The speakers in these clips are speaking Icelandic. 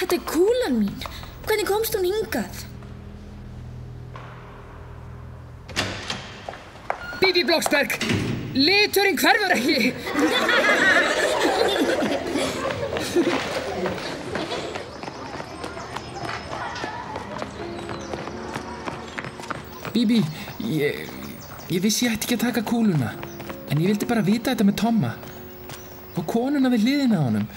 Þetta kúlan mín. Hvernig komst hún hingað? Bibi Blocksberg, liturinn hverfur ekki. Bibi, ég vissi ég ætti ekki að taka kúluna, en ég vildi bara vita þetta með Tomma. Og konuna við hliðina á honum.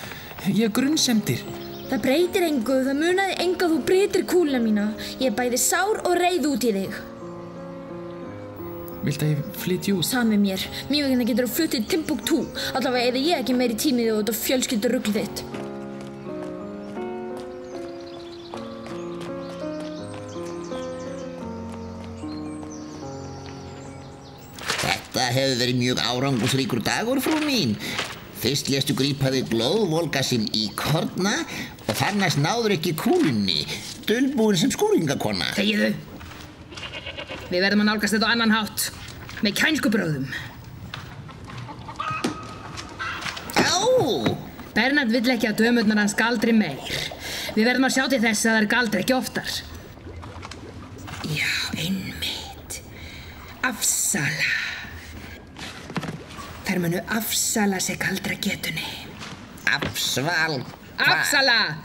Ég grunnsemdir. Það breytir engu, það munaði engu að þú breytir kúluna mína. Ég er bæði sár og reið út í þig. Viltu að ég flytji út? Sami mér. Mér vegna getur þú fluttið til Timbuktu. Allavega eyði ég ekki meiri tímið út á fjölskylduruglið þitt. Þetta hefur verið mjög árangusríkur dagur, frú mín. Fyrst léstu grípa þig glóðvolgasinn í korna og þar næst náður ekki kúlunni, dulbúin sem skúringakona. Þegiðu. Við verðum að nálgast þetta á annan hátt, með kænskubrögðum. Á! Bernhard vill ekki að dömurnar hans galdri meir. Við verðum að sjá til þess að þær galdri ekki oftar. Já, einmitt. Afsala. Þær munu afsala sig galdragetunni. Afsval? Afsala!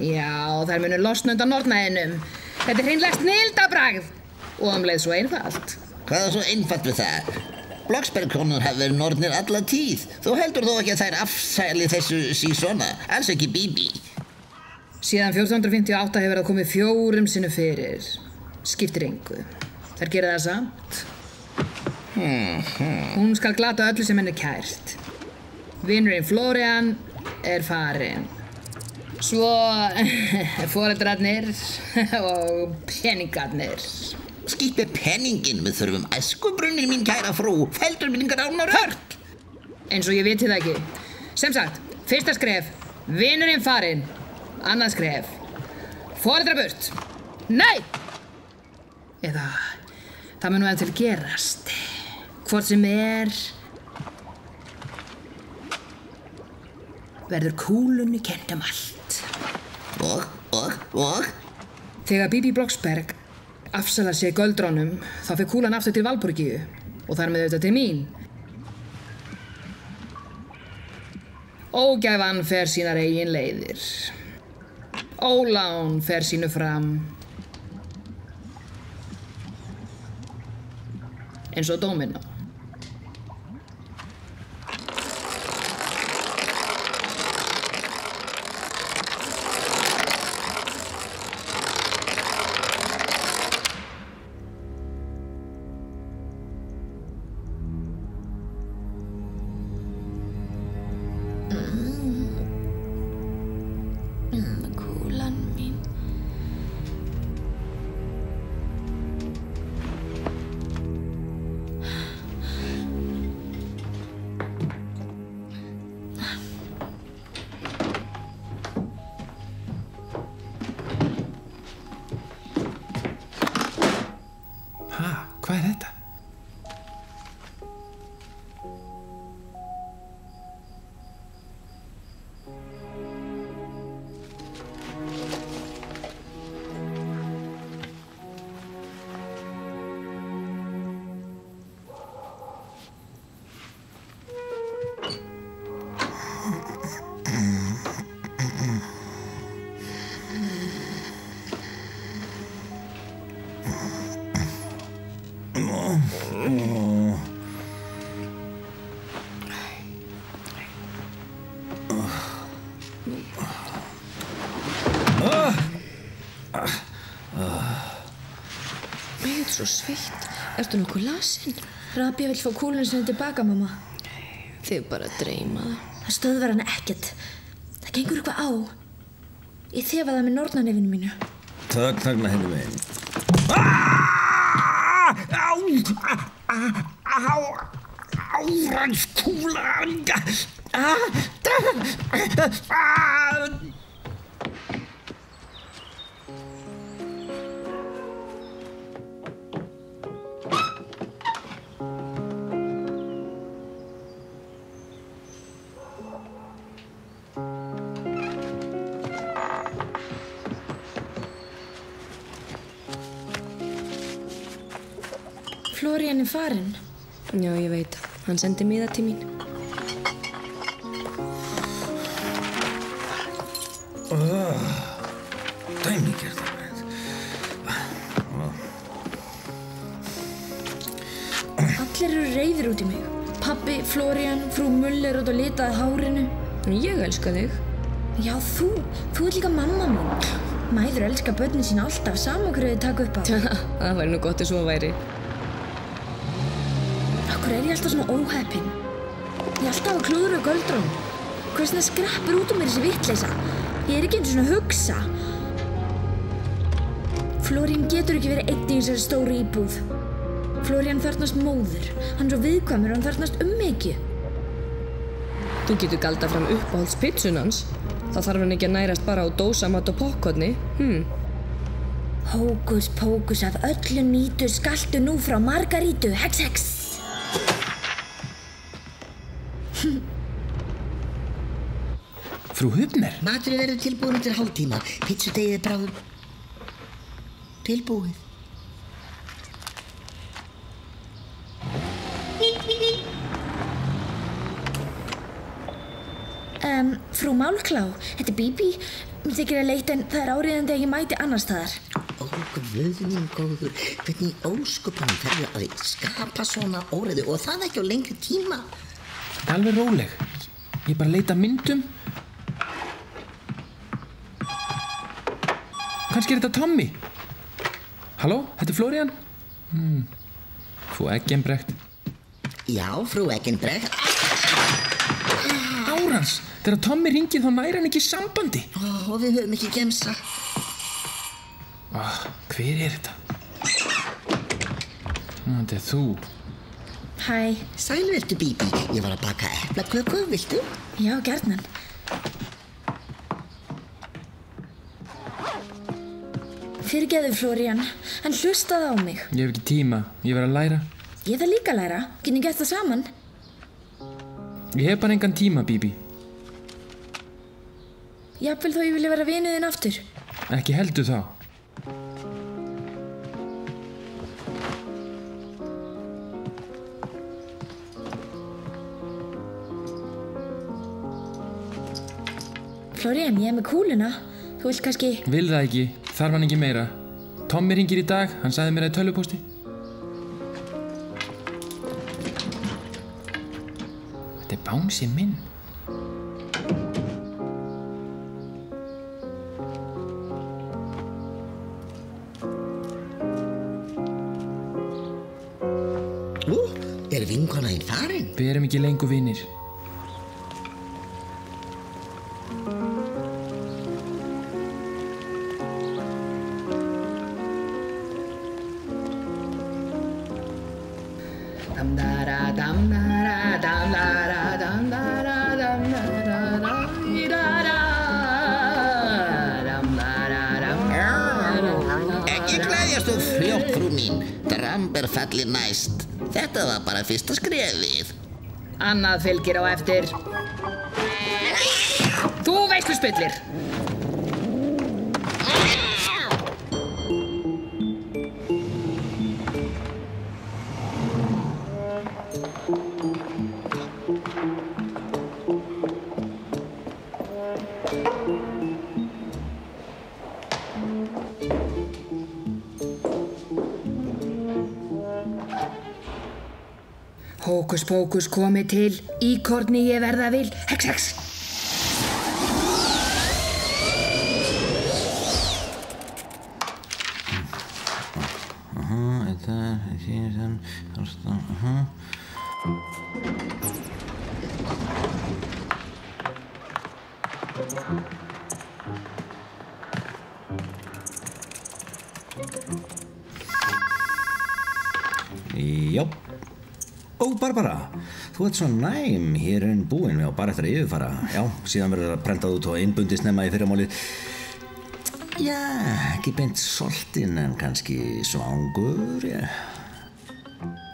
Já, þær munu losna undan nornæðinum. Þetta er hreinlega snildabragð. Og leið svo einfalt. Hvað er svo einfalt við það? Blocksberg-konur hafa verið nornir alla tíð. Þú heldur þó ekki að þær afsæli þessu svona, alls ekki Bibi. Síðan 1458 hefur það komið 4 sinnum fyrir. Skiptir engu. Þær gera það samt. Hún skal glata öllu sem henni kært. Vinurinn Florian er farinn. Svo foreldrarnir og peningarnir. Skipti penningin, við þurfum æskubrunnir, mín kæra frú. Feldurminningar ánar hört. Eins og ég viti það ekki. Sem sagt, fyrsta skref, vinurinn farinn. Annað skref, foreldra burt. Nei! Eða, það mun nú ef til gerast. Hvort sem verður kúlunni kennt allt. Og? Þegar Bibi Blocksberg afsalar sig göldrónum, þá fer kúlan aftur til Valborgíu og þar með auðvitað til mín. Ógæfan fer sínar eigin leiðir. Ólán fer sínu fram. Eins og dómino. Kúlan mín. Hvað er þetta? Ég er svo sveitt. Ertu nokkuð lasin? Rabia vill fá kúluna sinni tilbaka, mamma. Þið bara dreyma það. Það stöðvar hana ekkert. Það gengur eitthvað á. Ég þefa það með nornanefinu mínu. Þagna henni megin. Á! Áframskúla. Florian farinn. Já, ég veit. Hann sendi miða til mín. Dæmigerð. Allir eru reiðir út í mig. Pabbi, Florian, frú Muller út og litaði hárinu. Ég elska þig. Já, þú ert líka mamma mín. Mæður elska börnin sín alltaf, sama hverju þið taka upp á. Það væri nú gott ef svo væri. Akkur er ég alltaf svona óheppin? Ég er alltaf að klúðra göldrún. Hversna skreppur út um mér þessi vitleysa? Ég er ekki einu svona að hugsa. Florian getur ekki verið einn í þessari stóru íbúð. Florian þarfnast móður. Hann er svo viðkvæmur og hann þarfnast mikið. Þú getur galdað fram uppáhaldspitsun hans. Það þarf hann ekki að nærast bara á dósamat og pokkotni. Hókus pókus af öllu nýtu skaltu nú frá Margarítu. Hex, hex. Frú Hubner. Maturinn verður tilbúin eftir hálftíma. Pizzudeigið er bráðum tilbúið. Frú Málklá, þetta er Bíbí. Mér þykir að leita en það er áríðandi að ég mæti annars staðar. Ó, guð minn góður, hvernig í ósköpunum ferðu að skapa svona óreiðu og það ekki á lengri tíma? Alveg róleg. Ég bara leita að myndum. Kannski er þetta Tommy. Halló, þetta er Florian? Frú Eggenbrekt. Já, frú Eggenbrekt. Árans, þegar Tommy ringir þá næri hann ekki sambandi. Ó, við höfum ekki gemsa. Hver er þetta? Þetta er þú. Hæ. Sæl, viltu, Bíbí? Ég var að baka eplaköku, viltu? Já, gjarnan. Fyrirgeðu, Florian. Hann hlustaði á mig. Ég hef ekki tíma, ég verð að læra. Ég þarf líka að læra. Getum gert það saman. Ég hef bara engan tíma, Bíbí. Jafnvel þó ég vilja vera vinur þinn aftur. Ekki heldur þá. Florian, ég er með kúluna. Þú vilt kannski... Vil það ekki, þarf hann ekki meira. Tommy ringir í dag, hann sagði mér það í tölvupósti. Þetta er bánsi minn. Er vinkona þín farin? Við erum ekki lengur vinir. Ekki gleðjast of fljótt, frú mín. Dramb er fallið næst. Þetta var bara fyrsta skrefið. Annað fylgir á eftir. Þú veisluspillir. Hókus pókus komið til, íkorni ég verða vil, hex hex. Já. Ó, Barbara, þú ert svo næm, hér er búinn og bara eftir að yfirfara. Já, síðan verður það prentað út og innbundið snemma í fyrramálið. Já, ekki beint soltinn en kannski svangur, já.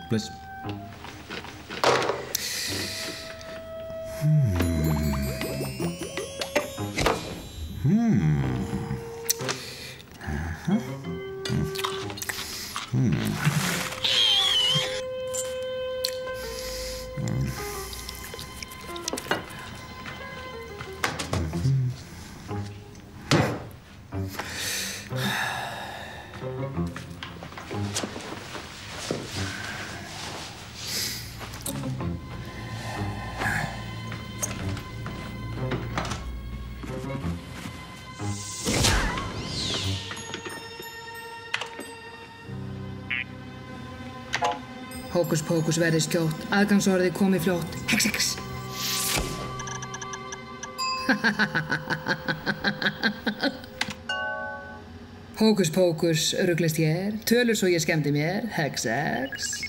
Bless. Hókus pókus verði skjótt, aðgangsorðið komi fljótt. Hex, hex. Hókus pókus ruglist hér, tölur svo ég skemmdi mér. Hex, hex.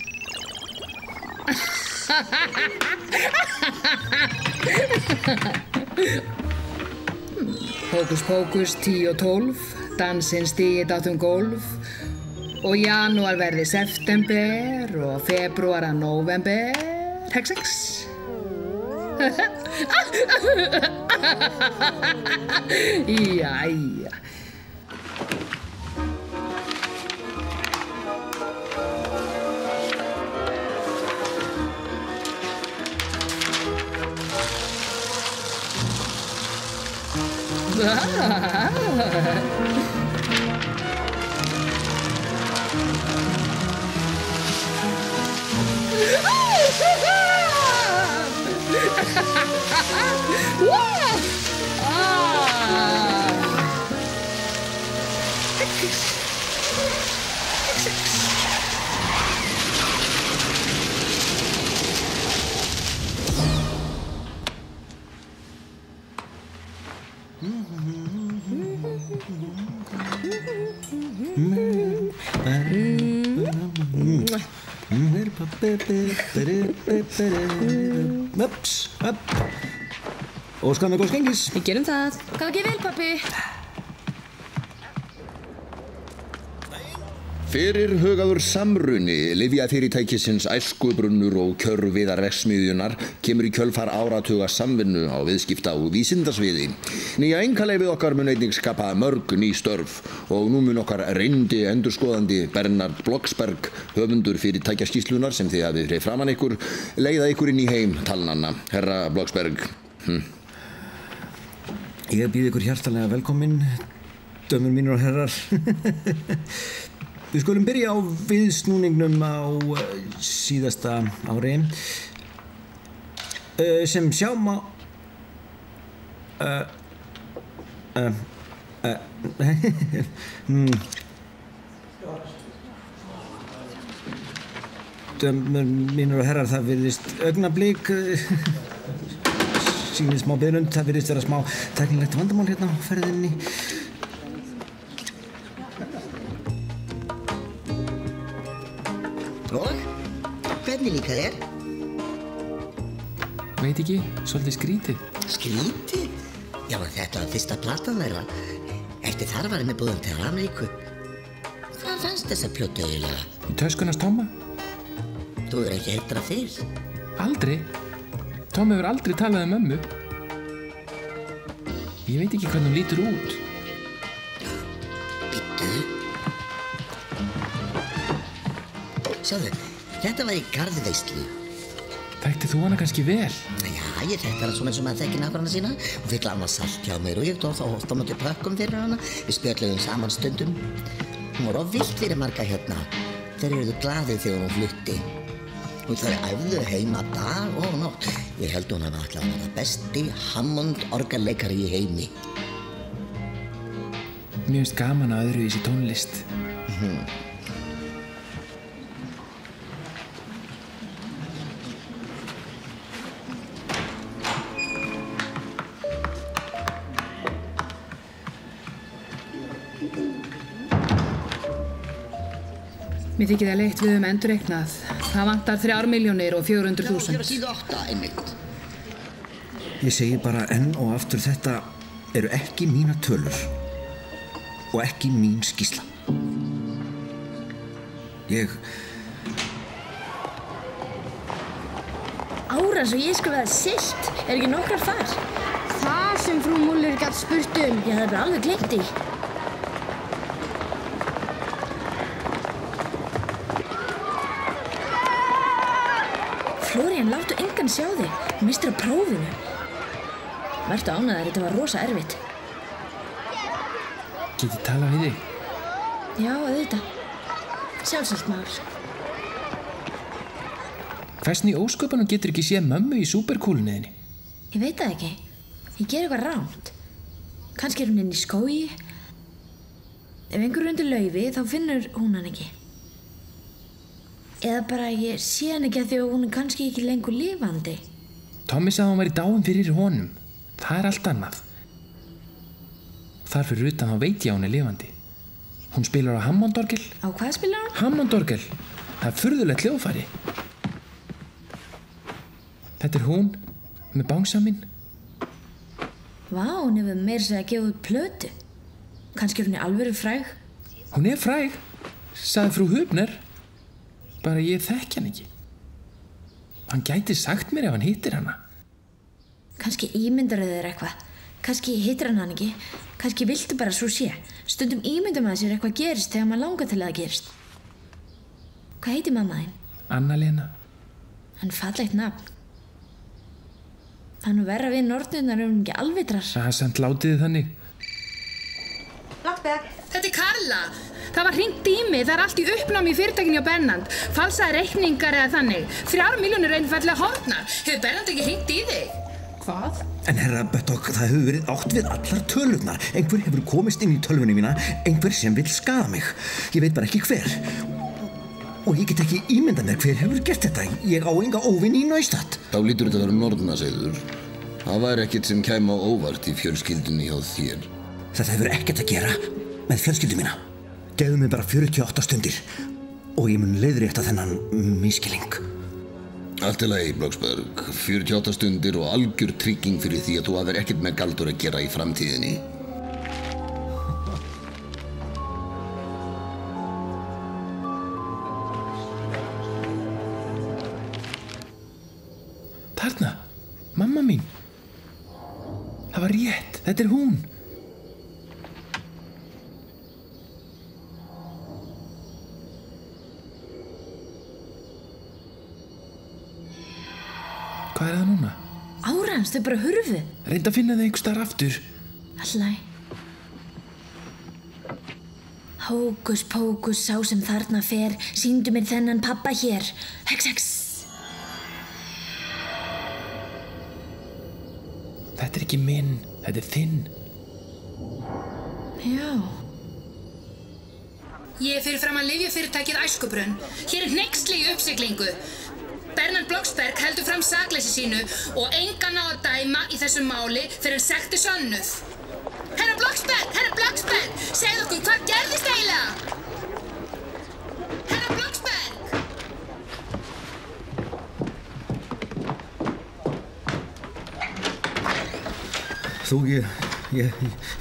Hókus pókus 10 og 12, dansinn stigið dátum gólf. Og janúar verði september og febrúar að nóvember. Hex, hex. Jæja. Ups, upp. Óskar með góðs gengis. Við gerum það. Gangi vel, pabbi. Fyrirhugaður samruni lyfjafyrirtækisins Æskubrunnur og Kjörviðarverksmiðjunnar kemur í kjölfar áratuga samvinnu á viðskipta- og vísindasviði. Nýja einkaleyfið okkar mun einnig skapa mörg ný störf og nú mun okkar reyndi endurskoðandi Bernhard Blocksberg, höfundur fyrirtækjaskýrslunar sem þið hafið hreif framan ykkur, leiða ykkur inn í heim talnanna. Herra Blocksberg. Ég býð ykkur hjartalega velkomin, dömur mínur og herrar. Við skulum byrja á viðsnúningnum á síðasta ári. Sem sjá má... Dömur mínur og herrar, það virðist augnablik... Sýnir smá biðlund, það virðist vera smá tæknilegt vandamál hérna á ferðinni. Og? Hvernig líka þér? Veit ekki, svolítið skrítið. Skrítið? Já, þetta var fyrsta platan þeirra. Eftir þar var ég með búðum til Ameríku. Hvað fannst þessa plötu eiginlega? Í töskunars Tomma? Þú hefur ekki heitt hana fyrr? Aldrei. Tom hefur aldrei talað um mömmu. Ég veit ekki hvernig hún lítur út. Bíddu. Sjáðu, þetta var í garðveislu. Þekkti þú hana kannski vel? Já, ég þekkti hana svona eins og maður þekki nágrana sína. Hún fikk lána salt hjá mér og ég tóð þá hótt á móti pökkum fyrir hana. Við spjöldluðum saman stundum. Hún var of vilt fyrir marga hérna. Þeir eruðu glaðið þegar hún flutti. Og þau æfðu heima dag og nótt. Ég held hún hafa alltaf verið besti Hammond-orgelleikari í heimi. Mér finnst gaman að öðruvísi tónlist. Mér þykir það leitt við endurreiknað Það vantar 3.400.000. Hér á síðu 8 einmitt. Ég segi bara enn og aftur, þetta eru ekki mínar tölur og ekki mín skýrsla. Ára svo ég skrifaði silt. Ekki nokkrar þar? Það sem frú Muller gat spurt um. Ég hafði bara alveg gleymt því. Florian, láttu engan sjá þig. Þú mistir á prófinu. Vertu ánægður, þetta var rosa erfitt. Get ég talað við þig? Já, auðvitað. Sjálfsagt mál. Hversni í ósköpunum getur ekki séð mömmu í súperkúlunniðinni? Ég veit það ekki. Ég ger eitthvað rámt. Kannski hún inn í skógi. Ef einhver undir laufi, þá finnur hún hann ekki. Eða bara ég sé hann ekki að því að hún kannski ekki lengur lifandi. Tommi sagði hún væri dáin fyrir honum. Það allt annað. Þar fyrir utan þá veit ég að hún lifandi. Hún spilar á Hammondorgel. Á hvað spilar hún? Hammondorgel. Það furðulegt hljóðfæri. Þetta hún með bangsaminn. Vá, hún hefur meira segja að gefa út plötu. Kannski hún alvöru fræg. Hún fræg, sagði frú Hubner. Bara ég þekki hann ekki. Hann gæti sagt mér ef hann hittir hana. Kannski ímyndar þér eitthvað. Kannski hittir hann ekki. Kannski viltu bara svo sé. Stundum ímyndar maður sér eitthvað gerist þegar maður langar til að það gerist. Hvað heitir mamma þín? Anna-Lena. En fallegt nafn. Það nú verra við nornirnar ekki alvitrar. Það samt látiði þannig. Blocksberg. Þetta Karla. Það var hringt í mig. Það allt í uppnámi í fyrirtækinu hjá Bernhard. Falsaði reikningar eða þannig. 3 milljónir einfaldlega horfnar. Hefur Bernhard ekki hringt í þig? Hvað? En herra Böttok, það hefur verið átt við allar tölurnar. Einhver hefur komist inn í tölvunni mína, einhver sem vill skaða mig. Ég veit bara ekki hver. Og ég get ekki ímyndað mér hver hefur gert þetta. Ég á enga óvini í Neustadt. Þá lítur þetta að vera nornaseiður. Það væri ekkert sem kæmi á óvart í fjölskyldunni hjá þér. Þetta hefur ekkert að gera með fjölskyldu mína. Gefðu mig bara 48 stundir og ég mun leiðrétta þennan misskilning. Allt í lagi, Blocksberg. 48 stundir og algjör trygging fyrir því að þú hafðir ekkert með galdur að gera í framtíðinni. Þarna, mamma mín. Það var rétt, þetta hún. Hvað það núna? Árans, þau bara hurfu. Reyndu að finna þau einhvers staðar aftur. Alltaf. Hókus pókus, sá sem þarna fer, sýndu mér þennan pabba hér. Hex, hex. Þetta ekki minn, þetta þinn. Já. Ég fyrir fram að lyfjafyrirtækið Æskubrunn. Hér hneyksli í uppsiglingu. Bernhard Blocksberg heldur fram sakleysi sínu og engan á að dæma í þessu máli fyrir en sekti sönnuð. Herra Blocksberg, segð okkur hvað gerðist eiginlega? Herra Blocksberg! Þú, ég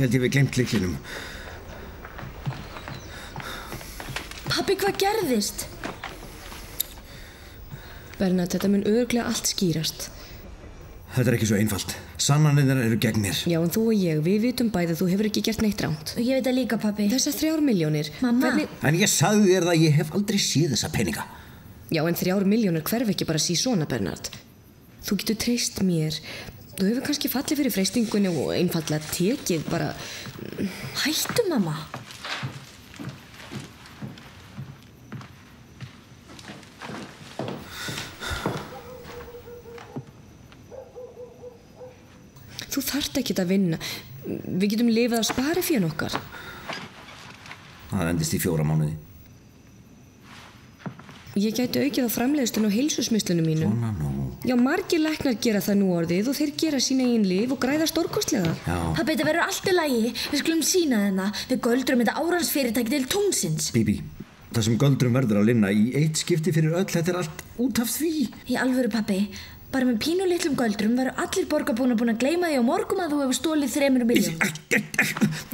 held ég við glemt lyklinum. Pabbi, hvað gerðist? Bernhard, þetta mun örugglega allt skýrast. Þetta ekki svo einfalt. Sannanirnar eru gegn mér. Já, en þú og ég, við vitum bæði að þú hefur ekki gert neitt rangt. Og ég veit það líka, pabbi. Þessar 3 milljónir. Mamma. En ég sagði þér það, ég hef aldrei séð þessa peninga. Já, en 3 milljónir hverf ekki bara svona, Bernhard. Þú getur treyst mér. Þú hefur kannski fallið fyrir freistingunni og einfaldlega tekið bara... Hættu, mamma. Þú þarft ekkert að vinna. Við getum lifað að spara fyrir okkar. Það endist í 4 mánuði. Ég gæti aukið á framleiðslun og heilsusmislunum mínu. Svona nú. Já, margir læknar gera það nú orðið og þeir gera sín eigin lyf og græða stórkostlega. Já. Pabbi, þetta verður allt í lagi. Við skulum sýna þennan. Við göldrum þetta áransfyrirtæki til tungsins. Bibi, Þessum göldrum verður að linna í eitt skipti fyrir öll. Þetta allt út af því. Í alvöru, pabbi, bara með pínu litlum göldrum verður allir borgarbúnar búin að gleyma því á morgun að þú hefur stólið 3 milljón.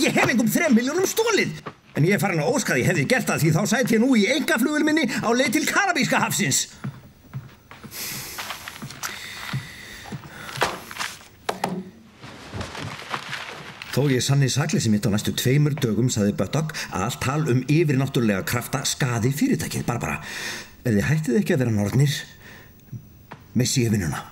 Ég hef engum 3 milljónum stólið. En ég er farin að óska að ég hefði gert það, því þá sæti ég nú í einkaflugvél minni á leið til Karabíska hafsins. Þó ég sanni sakleysi mitt á næstu 2 dögum, sagði Buttock, að allt tal yfirnáttúrulega krafta skaði fyrirtækið. Barbara, ef þið hættið ekki að vera nornir, missi ég vinnuna.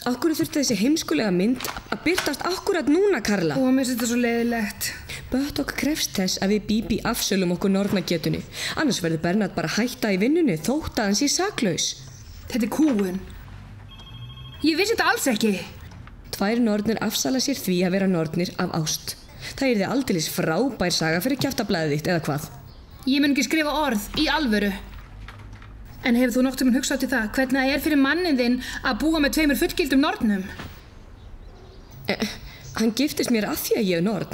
Af hverju þurfti þessi heimskulega mynd að birtast akkurat núna, Karla? Mér finnst þetta svo leiðilegt. Buttock krefst þess að við Bibi afsölum okkur nornagetunni. Annars verður Bernard bara hætta í vinnunni þótt að hann sé saklaus. Þetta kúgun. Ég vissi þetta alls ekki. 2 nornir afsala sér því að vera nornir af ást. Það yrði aldeilis frábær saga fyrir kjaftablaðið þitt, eða hvað? Ég mun ekki skrifa orð í alvöru. En hefur þú nokkuð hugsað til það hvernig það er fyrir mannin þinn að búa með 2 fullgildum nornum? Hann giftist mér af því að ég er norn.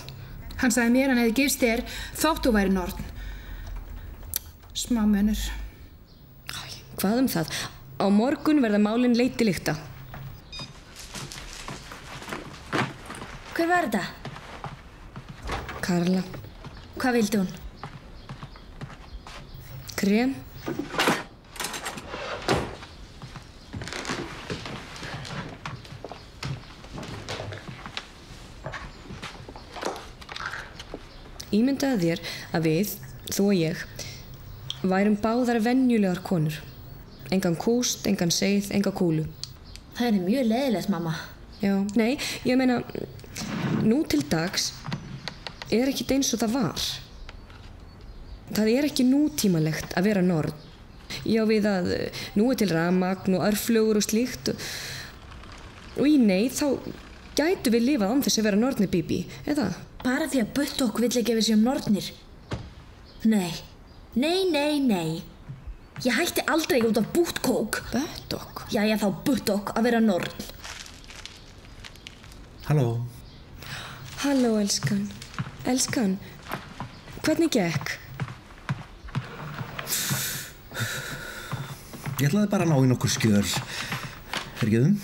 Hann sagði mér hann hefði gifst þér þótt þú væri norn. Smá munur. Hvað það? Á morgun verða málin leitt til lykta. Hver var þetta? Karla. Hvað vildi hún? Krem. Ímyndaðu þér að við, þú og ég, værum báðar venjulegar konur. Engan kúst, engan seið, enga kúlu. Það er mjög leiðilegt, mamma. Já, nei, ég meina, nú til dags er ekkert eins og það var. Það er ekki nútímalegt að vera norn. Já, við að nú er til rafmagn og örflögur og slíkt. Og í neyð þá gætu við lifað án þess að vera nornir, Bibi, eða? Bara því að Buttock vill ekki að við séum nornir. Nei. Ég hætti aldrei út af bútkók. Buttock? Jæja þá Buttock að vera norn. Halló. Halló, elskan. Elskan, hvernig gekk? Ég ætlaði bara að ná í nokkur skjöl. Fyrirgefðu.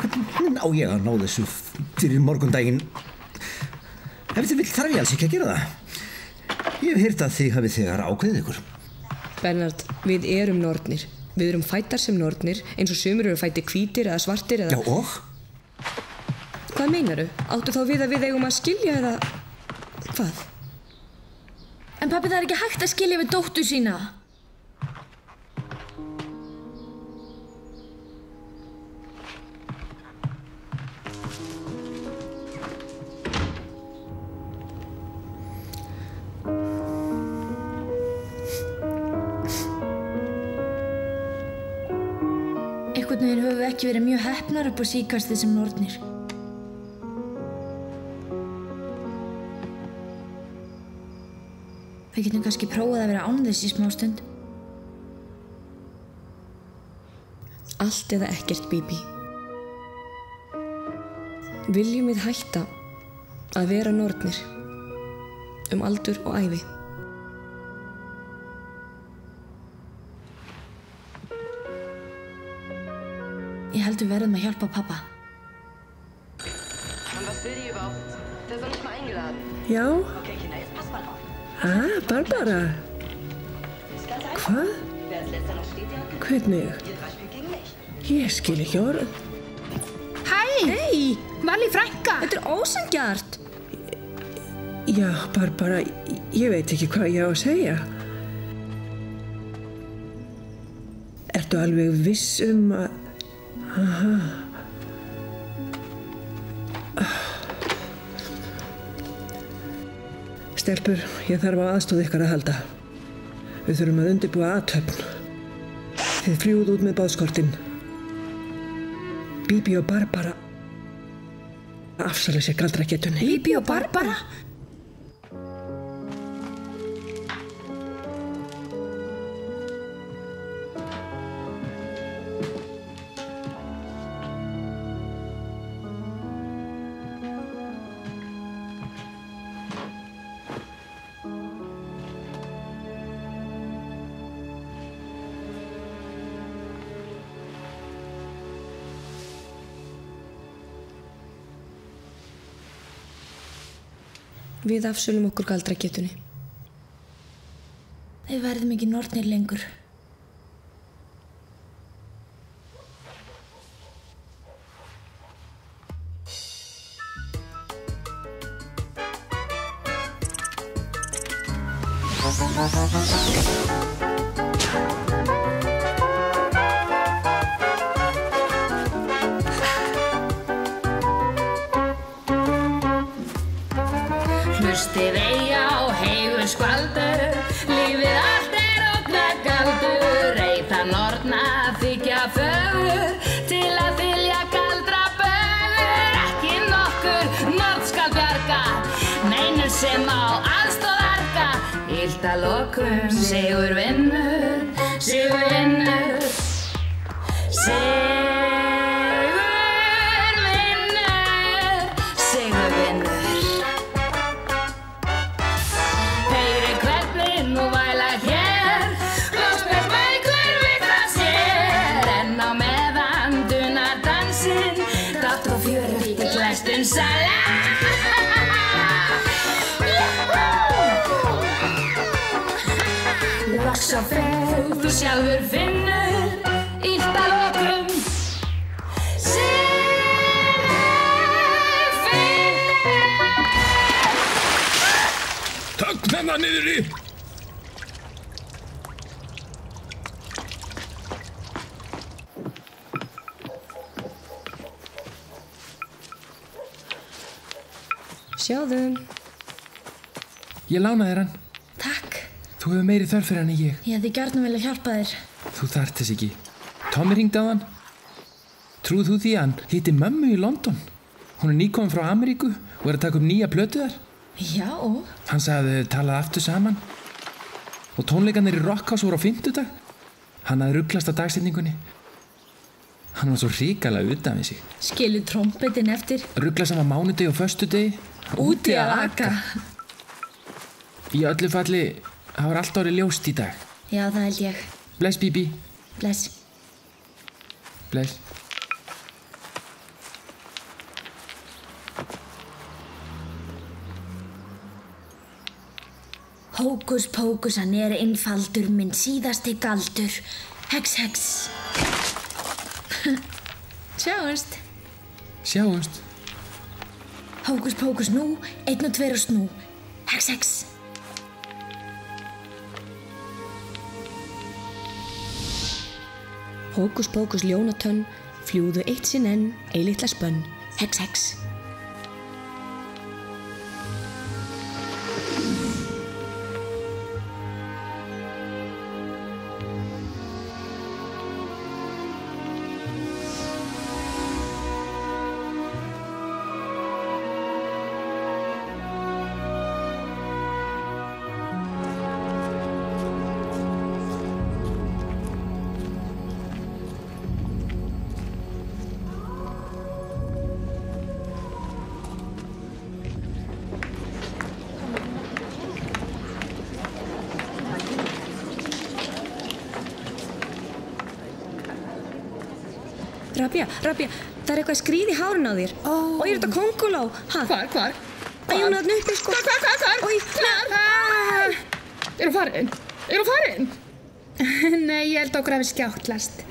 Hvernig á ég að ná þessu fyrir morgundaginn? Ef þið vill þarf ég alls ekki að gera það. Ég hef heyrt að þið hafið þegar ákveðið ykkur. Bernard, við erum nornir. Við erum fæddir sem nornir, eins og sumir eru fæddir hvítir eða svartir eða... Já, og? Hvað meinaru? Áttu þá við að við eigum að skilja eða... Hvað? En pabbi, það er ekki hægt að skilja við dóttur sína. Einhvern veginn höfum við ekki verið mjög heppnar upp á síkastið sem nornir. Við getum kannski prófað að vera án þess í smástund. Allt eða ekkert, Bibi. Viljum við hætta að vera nornir aldur og ævi? Ég held við verðum að hjálpa pappa. Já? Barbara. Hvað? Hvernig? Ég skil ekki orð. Hey! Valli frænka! Þetta er ósanngjarnt. Já, Barbara, ég veit ekki hvað ég á að segja. Ertu alveg viss að... Stelpur, ég þarf á aðstoð ykkar að halda. Við þurfum að undirbúa athöfn. Þið fljúið út með báðskortinn. Bibi og Barbara afsala sér galdraketunni. Bibi og Barbara? Við afsölum okkur galdragetunni. Við verðum ekki nornir lengur. Hlustið eigi á heigur skvaldur, lífið allt ógnagaldur, reyta norna þykja fögur, til að þylja galdra bögur, ekki nokkur norn skal bjarga, neinu sem á aðstoðarga, illt að lokum sigur vinnur, sigur vinnur, loks á ferð þú sjálfur finnur, illt að lokum sigur finnur. Takk þennan niðri! Sjáðu. Ég lána þér hann. Takk. Þú hefur meiri þörf fyrir hann en ég. Ég hefði gjarnan vilja hjálpa þér. Þú þarft þess ekki. Tommi hringdi á hann. Trúð þú því að hann hitti mömmu í London? Hún nýkomin frá Ameríku og að taka upp nýja plötu þar. Já. Hann sagði að þau talaði aftur saman. Og tónleikarnir í Rockhouse voru á 50. Hann hafði ruglast á dagsetningunni. Hann var svo hrikalega utan við sig. Skilur trompetin eftir. Ruglast saman mánudegi og föstudegi. Úti að aka. Í öllu falli, það var allt orðið ljóst í dag. Já, það held ég. Bless, Bibi. Bless. Bless. Hókus pókus, hann einfaldur, minn síðasti galdur. Hex, hex. Sjáumst. Sjáumst. Hókus pókus nú, 1 og 2 og snú. Hex, hex. Hókus pókus ljónatönn, fljúðu eitt sinn enn, ei litla spönn. Hex, hex. Rabja, það eitthvað skrýð í hárun á þér. Og er þetta konguló? Hvar? Æ, hún er þarna uppi, sko. Hvar? Hvar? Er hún farin? Nei, ég held okkur hafi skjáttlast.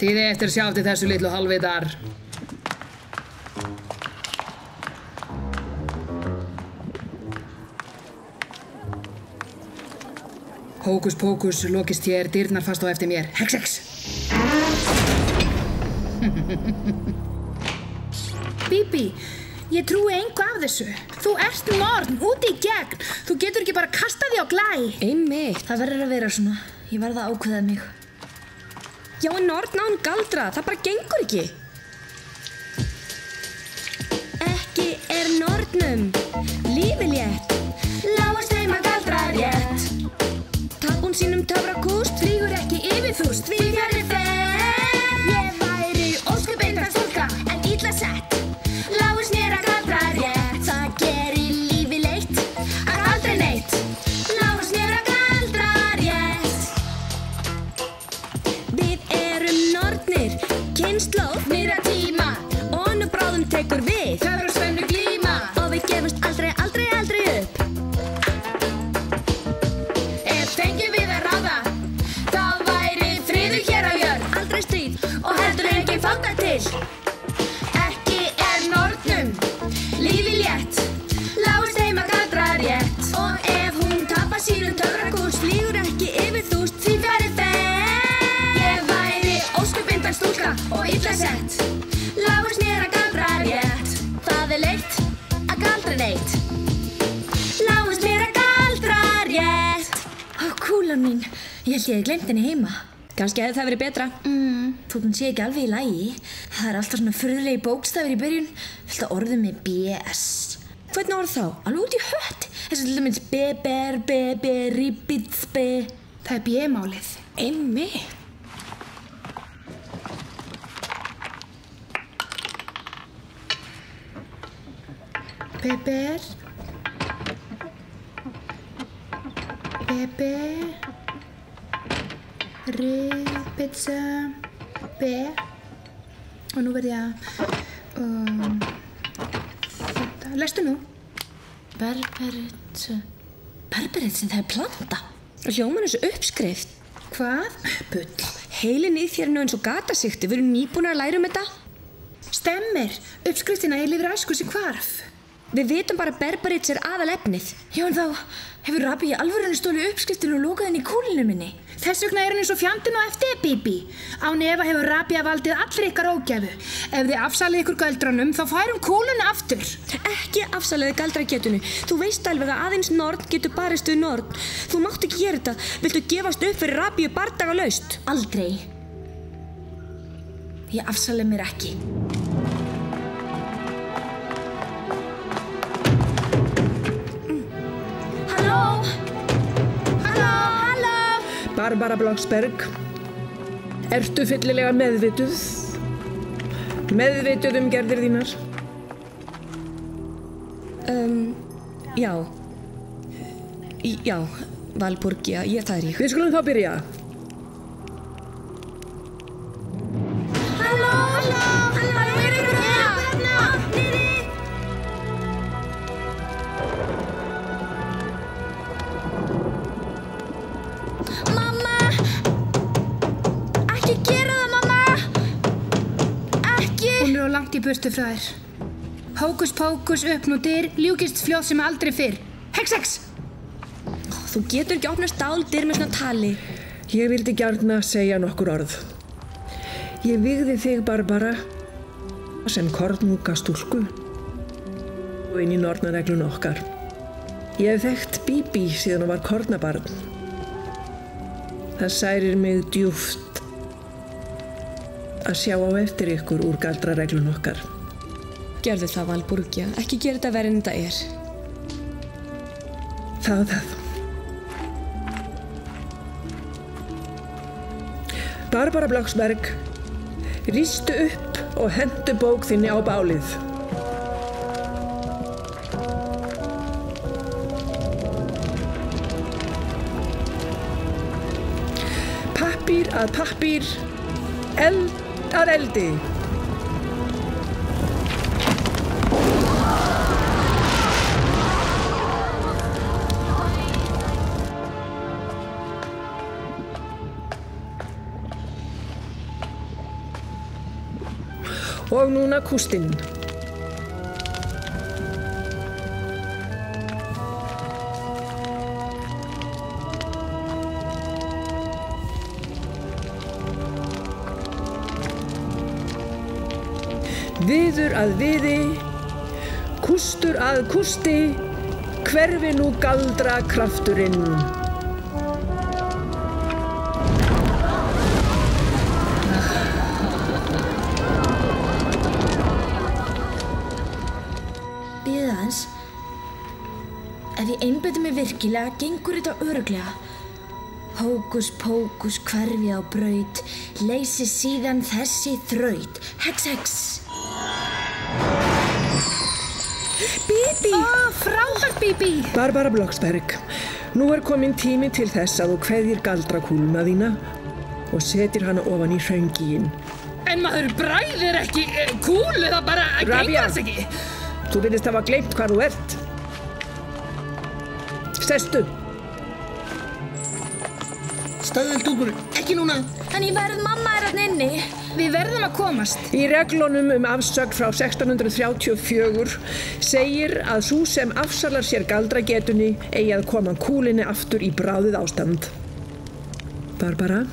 Þið eftir sjá til þessu litlu halvvitar. Hókus pókus, lokist hér, dyrnar fast á eftir mér. Hex, hex! Bibi, ég trúi engu af þessu. Þú ert norn, úti í gegn. Þú getur ekki bara kastað því á glæ. Einmitt. Það verður að vera svona. Ég verð að ákveða mig. Já, en norn án galdra, það bara gengur ekki. Ekki er nornum lífi létt. Lágast heima galdra rétt. Tapún sínum töfrakúst, flýgur ekki yfirþúst. Því fjarri fer. Ég væri ósköp einhver stúlka, en illa sett. Lágast mér að galdra rétt. Það gerir lífi leitt, að aldrei neitt. Lágast mér að galdra rétt. Við erum tekur við. Töfrar og spennur glíma. Og við gefumst aldrei, aldrei, aldrei upp. Ef fengjum við að ráða, þá væri friður hér á jörð. Aldrei stríð og heldur engin fátækt til. Ekki nornum lífi létt, lágust heima galdrar rétt. Og ef hún tapar sínum töfrakúrs, flýgur ekki yfir þúst, því færi fenn. Ég væri óskupindan stúlka og illa sett, lágust mér að galdra rétt. Það leitt að galdra neitt. Lágust mér að galdra rétt. Ó, kúlan mín. Ég held ég hef gleymt henni heima. Kannski hefði það verið betra. Þótt hún sé ekki alveg í lagi. Það alltaf svona furðulegi bókstafir í byrjun. Fullt af orðum með BS. Hvernig orð þá? Alveg út í hött. Þessi til dæmis beber, beber, ribits, be. Það B-málið. Einmitt. Beber. Beber. Ribitsa. B. Og nú verð ég að þetta. Lestu nú. Berberit. Berberit sem það er planta. Hljómar þessu uppskrift. Hvað? Bull. Heilin í þér nú eins og gatasikti. Við erum nýbúnar að læra þetta. Stemmir. Uppskriftina ég lifir æsku sem hvarf. Við vitum bara að berberits er aðal efnið. Já, en þá hefur Rabi í alvörunni stólið uppskriftinu og lokað henni í kúlinu minni. Þess vegna er henni svo fjandinn og eftir, Bibi. Án efa hefur Rabi valdið allri ykkar ógæfu. Ef þið afsalið ykkur göldrunum, þá færum kúluna aftur. Ekki afsaliði galdragetunu. Þú veist alveg að aðeins norn getur barist við norn. Þú mátt ekki gera þetta. Viltu gefast upp fyrir Rabi bardagalaust? Aldrei. Ég afsalið mér ekki. Barbara Blocksberg, ertu fyllilega meðvituð? Meðvituð gerðir þínar? Já. Já, Valborgia, það er ég. Við skulum þá byrja. Langt í burtu frá þér. Hókus pókus, upp nú dyr, ljúkist fljóð sem aldrei fyrr. Hex, hex! Þú getur ekki opnað stáldyr með svona tali. Ég vildi gjarna segja nokkur orð. Ég vigði þig, Barbara, sem kornunga stúlku og inn í nornareglun okkar. Ég hef þekkt Bibi síðan hún var kornabarn. Það særir mig djúpt að sjá á eftir ykkur úr galdrareglun okkar. Gerðu það, Valborgia. Ekki gera þetta verið en þetta er. Það. Barbara Blocksberg, rístu upp og hentu bók þinni á bálið. Pappír að pappír, eld að eldi. Og núna kústinn. Viður að viði, kústur að kústi, hverfi nú galdra krafturinn. Bíðið aðeins. Ef ég einbeiti mig virkilega, gengur þetta örugglega. Hókus pókus hverfi á braut, leysi síðan þessi þraut. Hex, hex. Bibi! Frábært, Bibi! Barbara Blocksberg, nú er kominn tími til þess að þú kveðjir galdrakúluna þína og setir hana ofan í hraungíinn. En maður bræðir ekki kúlu, það bara gengur þess ekki. Þú virðist hafa gleymt hvar þú ert. Sestu. Stöðvöldungur, ekki núna. En ég verð, mamma þarna inni. Við verðum að komast. Í reglunum afsögn frá 1634 segir að sú sem afsalar sér galdragetunni eigi að koma kúlinni aftur í bráðið ástand. Barbara?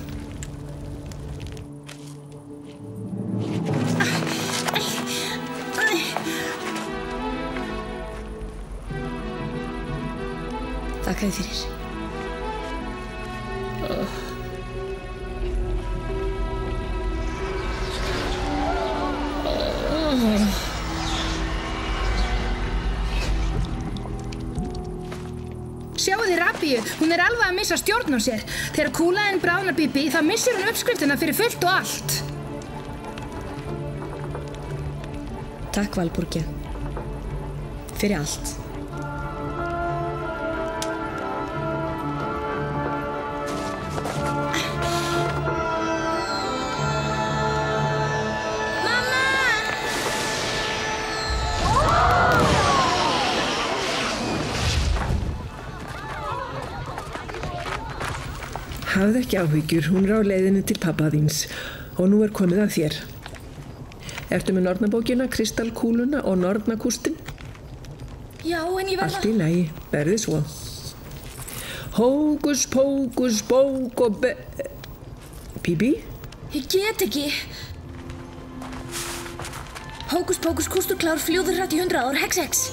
Þakka þér fyrir. Sjáu þið Rabíu, hún alveg að missa stjórn á sér. Þegar kúlaðinn bráðnar Bibi, þá missir hún uppskriftina fyrir fullt og allt. Takk Valborgia. Fyrir allt. Hafðu ekki áhyggjur, hún á leiðinni til pabba þíns og nú komið að þér. Ertu með nornabókina, kristalkúluna og nornakústinn? Já, en ég verð Allt í lagi, verði svo. Hókus, pókus, bók og Bibi? Ég get ekki. Hókus, pókus, kústur klár, fljóður hrætt í 100 ár, hex, hex.